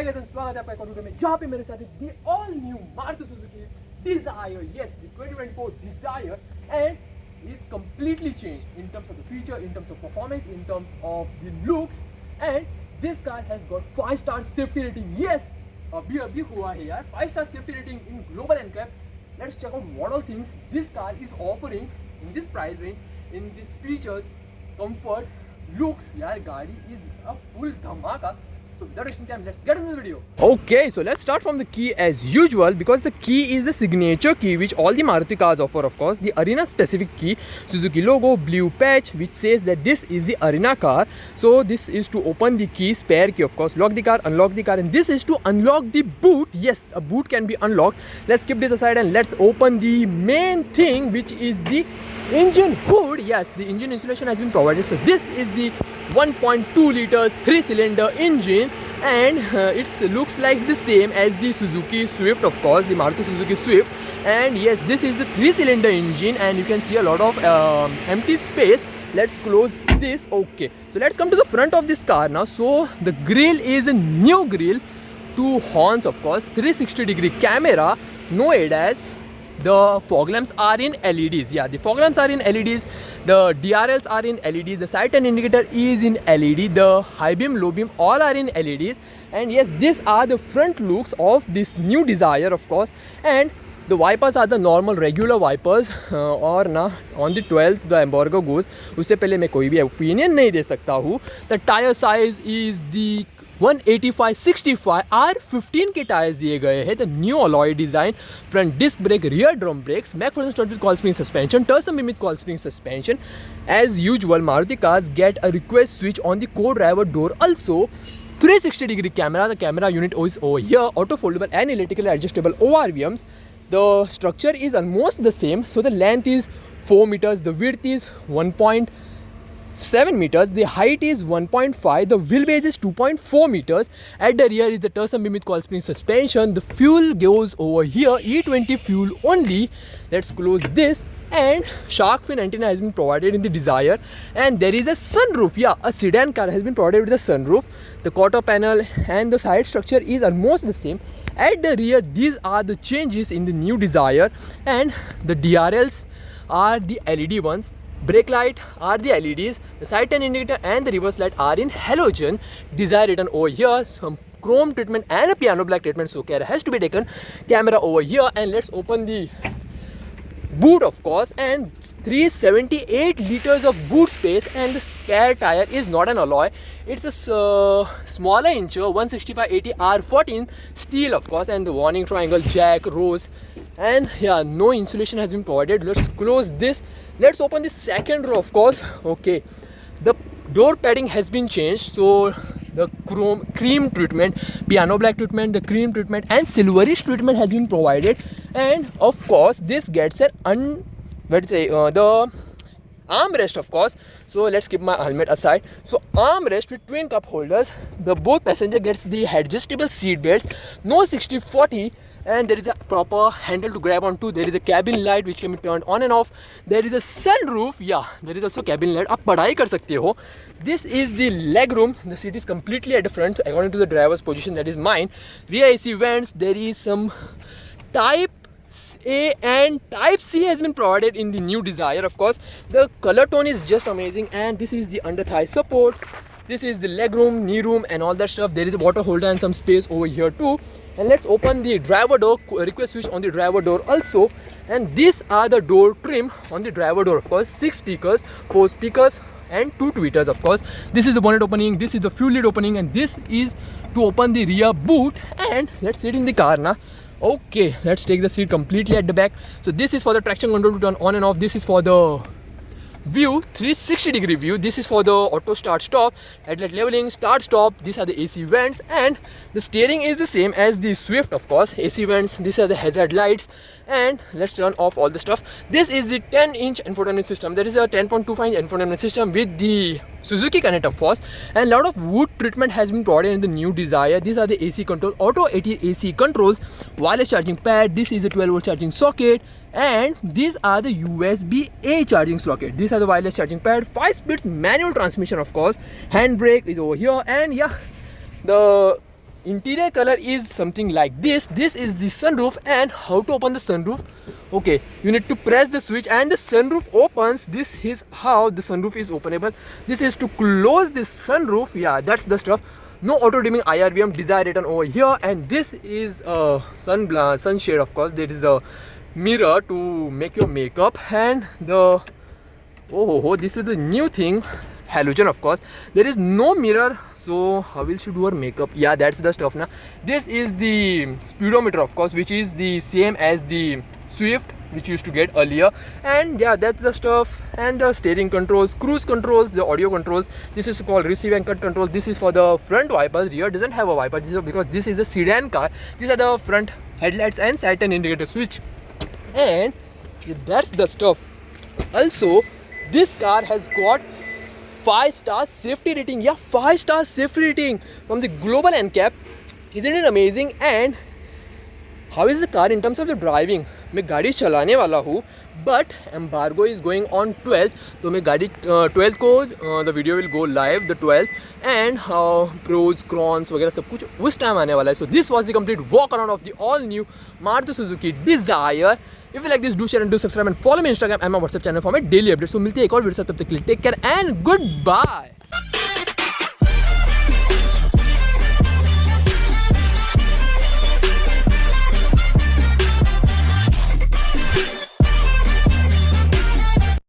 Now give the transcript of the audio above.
Hi guys, स्वागत है आपका एक और वीडियो में जहाँ पे मेरे साथ है the all new Maruti Suzuki Dzire. Yes, the 2024 Dzire, and is completely changed in terms of the feature, in terms of performance, in terms of the looks, and this car has got 5-star safety rating. Yes, अभी हुआ है यार 5-star safety rating in Global NCAP. Let's check out what all things this car is offering in this price range, in these features, comfort, looks. यार गाड़ी is a full धमाका. So without wasting time, let's get into the video. Okay, so let's start from the key as usual, because the key is the signature key which all the Maruti cars offer, of course. The arena specific key, Suzuki logo, blue patch which says that this is the arena car. So this is to open the key, spare key of course, lock the car, unlock the car, and this is to unlock the boot. Yes, a boot can be unlocked. Let's keep this aside and let's open the main thing, which is the engine hood. Yes, the engine insulation has been provided. So this is the 1.2 liters 3-cylinder engine, and it looks like the same as the Suzuki Swift, of course, the Maruti Suzuki Swift. And yes, this is the 3-cylinder engine, and you can see a lot of empty space. Let's close this. Okay, so let's come to the front of this car now. So the grille is a new grille, 2 horns of course, 360-degree camera, no ADAS. The fog lamps are in LEDs. Yeah, the fog lamps are in LEDs. The DRLs are in LEDs. The side turn indicator is in LED. The high beam, low beam, all are in LEDs. And yes, these are the front looks of this new Dzire, of course. And the wipers are the normal regular wipers. और ना on the 12th the embargo goes. उससे पहले मैं कोई भी opinion नहीं दे सकता हूँ. The tire size is the 185/65 R15 के टायर्स दिए गए हैं. The new alloy design, front disc brake, rear drum brakes, McPherson strut with coil spring suspension, torsion beam with coil spring suspension. As usual, Maruti cars get a request switch on the co-driver door also. 360-degree camera, the camera unit is over here, auto foldable and electrically adjustable ORVMs. The structure is almost the same, so the length is 4 meters, the width is 1.7 meters, the height is 1.5, the wheelbase is 2.4 meters. At the rear is the Tucson beam with coil spring suspension. The fuel goes over here, E20 fuel only. Let's close this, and shark fin antenna has been provided in the Dzire, and there is a sunroof. Yeah, a sedan car has been provided with a sunroof. The quarter panel and the side structure is almost the same. At the rear, these are the changes in the new Dzire, and the DRLs are the LED ones. Brake light are the LEDs, the side turn indicator and the reverse light are in halogen. Dzire written over here, some chrome treatment and a piano black treatment, so care has to be taken. Camera over here, and let's open the boot of course, and 378 liters of boot space, and the spare tire is not an alloy, it's a smaller incher 165/80 R14 steel of course, and the warning triangle, jack, rose, and yeah, no insulation has been provided. Let's close this. Let's open the second row of course. Okay, the door padding has been changed, so the cream treatment, piano black treatment, the cream treatment and silverish treatment has been provided. And of course this gets an the armrest of course. So let's keep my helmet aside. So armrest with twin cup holders. The both passenger gets the adjustable seat belts, no 60/40, and there is a proper handle to grab onto. There is a cabin light which can be turned on and off. There is a sunroof. Yeah, there is also cabin light. आप पढ़ाई कर सकते हो. This is the leg room. The seat is completely at the front, so according to the driver's position, that is mine. Rear AC vents. There is some Type A and Type C has been provided in the new Dzire, of course. The color tone is just amazing, and this is the under thigh support. This is the leg room, knee room and all that stuff. There is a water holder and some space over here too. And let's open the driver door, request switch on the driver door also. And these are the door trim on the driver door, of course. 6 speakers, 4 speakers and 2 tweeters, of course. This is the bonnet opening, this is the fuel lid opening, and this is to open the rear boot. And let's sit in the car now. Okay, let's take the seat completely at the back. So this is for the traction control to turn on and off. This is for the view, 360-degree view. This is for the auto start stop, headlight leveling, start stop. These are the AC vents, and the steering is the same as the Swift, of course. AC vents, these are the hazard lights, and let's turn off all the stuff. This is the 10-inch infotainment system. There is a 10.25-inch infotainment system with the Suzuki Connect, of course, and a lot of wood treatment has been provided in the new Dzire. These are the AC control, auto AC controls, wireless charging pad. This is a 12-volt charging socket, and these are the USB-A charging socket. These are the wireless charging pad, 5 speeds manual transmission, of course. Handbrake is over here, and yeah, the interior color is something like this. This is the sunroof. And how to open the sunroof? Okay, you need to press the switch and the sunroof opens. This is how the sunroof is openable. This is to close the sunroof. Yeah, that's the stuff. No auto dimming IRVM design written over here. And this is a sunshade, of course. That is the mirror to make your makeup. And the this is a new thing, halogen, of course. There is no mirror, so how will she do her makeup? Yeah, that's the stuff now. This is the speedometer, of course, which is the same as the Swift which you used to get earlier. And yeah, that's the stuff. And the steering controls, cruise controls, the audio controls. This is called receive and cut controls. This is for the front wipers. Rear doesn't have a wiper. This is because this is a sedan car. These are the front headlights and side turn indicator switch. And that's the stuff. Also, this car has got 5-star safety rating. Yeah, 5-star safety rating from the global NCAP. Isn't it amazing? And how is the car in terms of the driving? मैं गाड़ी चलाने वाला हूँ, but embargo is going on 12th. तो मैं गाड़ी 12th को the video will go live the 12th, and pros, cons वगैरह सब कुछ उस टाइम आने वाला है. So this was the complete walk around of the all new Maruti Suzuki Dzire. If you like this, do share and do subscribe and follow me on Instagram and my WhatsApp channel for my daily updates. So मिलते हैं एक और video से, तब तक के लिए take care and good bye.